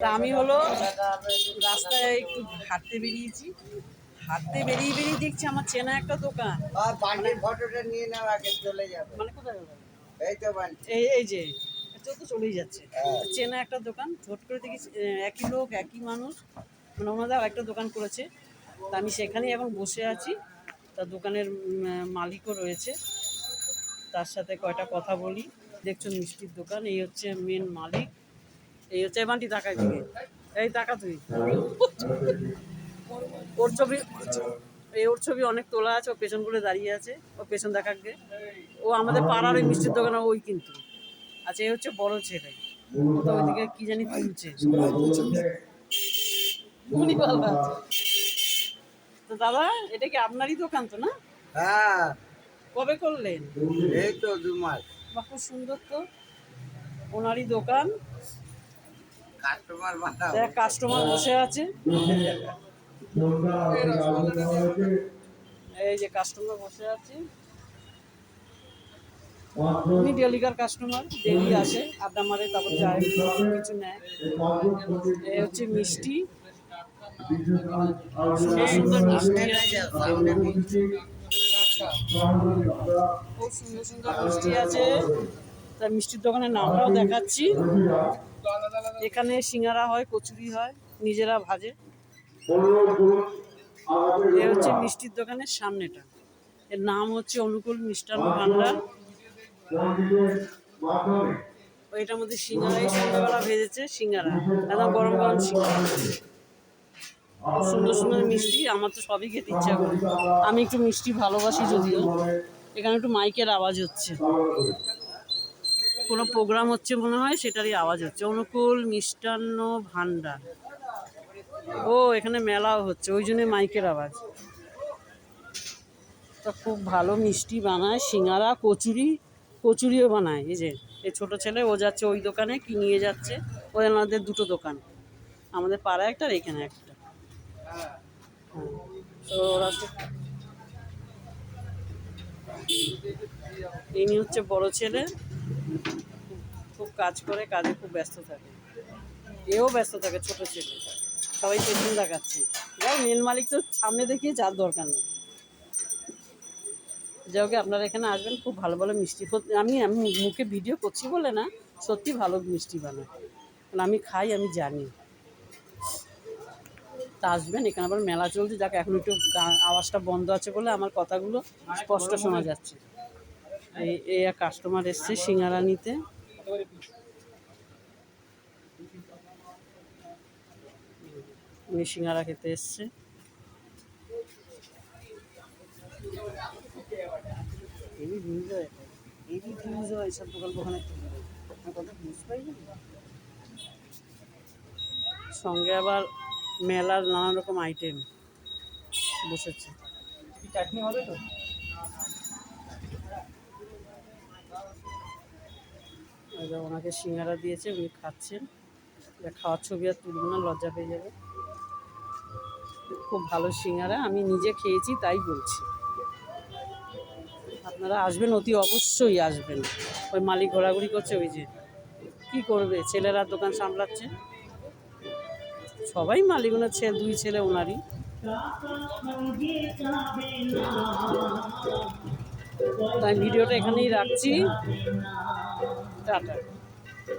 তা আমি হলো রাস্তায় একটু হাঁটতে বেরিয়েছি, হাঁটতে বেরিয়ে দেখছি আমার চেনা একটা দোকান। ফটোটা নিয়ে নাও, আগে চলে যাবে। মানে কোথায় গেল? এই তো এই যে তো চলেই যাচ্ছে। চেনা একটা দোকান, ছোট করে দেখি একই লোক একই মানুষ, মানে ওনাদের একটা দোকান করেছে। তা আমি সেখানেই এখন বসে আছি। তা দোকানের মালিকও রয়েছে, তার সাথে কয়টা কথা বলি। দেখছো মিষ্টির দোকান, এই হচ্ছে মেন মালিক, এই হচ্ছে এমানটি টাকা দিকে। এই টাকা তুই ওর ছবি অনেক তোলা আছে, ও পেছন করে দাঁড়িয়ে আছে, ও পেছন দেখাকে। ও আমাদের পাড়ার ওই মিষ্টির দোকানে ওই কিন্তু। আচ্ছা, এই হচ্ছে বড় ছেলে, ও তো ওইদিকে কি জানি তুলছে। তো দাদা, এটা কি আপনারই দোকান তো না? হ্যাঁ। কবে করলেন? এই তো 2 মাস। বাহ, খুব সুন্দর তো, ওনারই দোকান। কাস্টমার বসে আছে, এই যে কাস্টমার বসে আছে। উনি ডেলিকার কাস্টমার, ডেলি আসে, আড্ডা মারে, তারপর যায়, কিছু নেয়। এই হচ্ছে মিষ্টি, সুন্দর সুন্দর মিষ্টি আছে, খুব সুন্দর সুন্দর মিষ্টি আছে। তার মিষ্টির দোকানের নামটাও দেখাচ্ছি। এখানে সিঙ্গারা হয়, কচুরি হয়, নিজেরা ভাজে। এ হচ্ছে মিষ্টির দোকানের সামনেটা, এর নাম হচ্ছে অনুকূল মিষ্টান্ন ভান্ডার। এটার মধ্যে সিঙ্গারা, এই সন্ধ্যাবেলা ভেজেছে সিঙ্গারা, একদম গরম গরম সিঙ্গারা, সুন্দর সুন্দর মিষ্টি। আমার তো সবই খেতে ইচ্ছা করে, আমি একটু মিষ্টি ভালোবাসি যদিও। এখানে একটু মাইকের আওয়াজ হচ্ছে, কোনো প্রোগ্রাম হচ্ছে মনে হয়, সেটারই আওয়াজ হচ্ছে। অনুকূল মিষ্টান্ন ভান্ডার, ও এখানে মেলাও হচ্ছে, ওই জন্য মাইকের আওয়াজ। তা খুব ভালো মিষ্টি বানায়, সিঙ্গারা, কচুরিও বানায়। এই যে এই ছোটো ছেলে, ও যাচ্ছে ওই দোকানে, কি নিয়ে যাচ্ছে। ওদের দুটো দোকান, আমাদের পাড়ায় একটা আর এখানে একটা। হ্যাঁ, তো ওরা ইনি হচ্ছে বড় ছেলে, খুব কাজ করে, কাজে খুব ব্যস্ত থাকে। এও ব্যস্ত থাকে, ছোট ছেলে, সবাই পেছন দেখাচ্ছে। যাই, মেন মালিক তো সামনে দেখিয়ে যার দরকার নেই। যাই হোক, আপনারা এখানে আসবেন, খুব ভালো ভালো মিষ্টি। আমি মুখে ভিডিও করছি বলে না, সত্যি ভালো মিষ্টি বানায়, কারণ আমি খাই, আমি জানি। তা আসবেন, এখানে আবার মেলা চলছে, যাকে এখন একটু আওয়াজটা বন্ধ আছে বলে আমার কথাগুলো স্পষ্ট শোনা যাচ্ছে। এই এক কাস্টমার এসছে সিঙ্গারা নিতে। উনি সিঙ্গারা খেতে এসছে। এইসব দোকানে সঙ্গে আবার মেলার নানান রকম আইটেম বসেছে। চাটনি হবে তো? ওনাকে সিঙ্গারা দিয়েছে, উনি খাচ্ছেন। খাওয়ার ছবি আর তুলব না, লজ্জা পেয়ে যাবে। খুব ভালো সিঙ্গারা, আমি নিজে খেয়েছি তাই বলছি। আপনারা আসবেন, অতি অবশ্যই আসবেন। ওই মালিক ঘোরাঘুরি করছে, ওই যে কী করবে, ছেলেরা দোকান সামলাচ্ছে, সবাই মালিক, ওনার দুই ছেলে ওনারই। তাই ভিডিওটা এখানেই রাখছি, টাটা।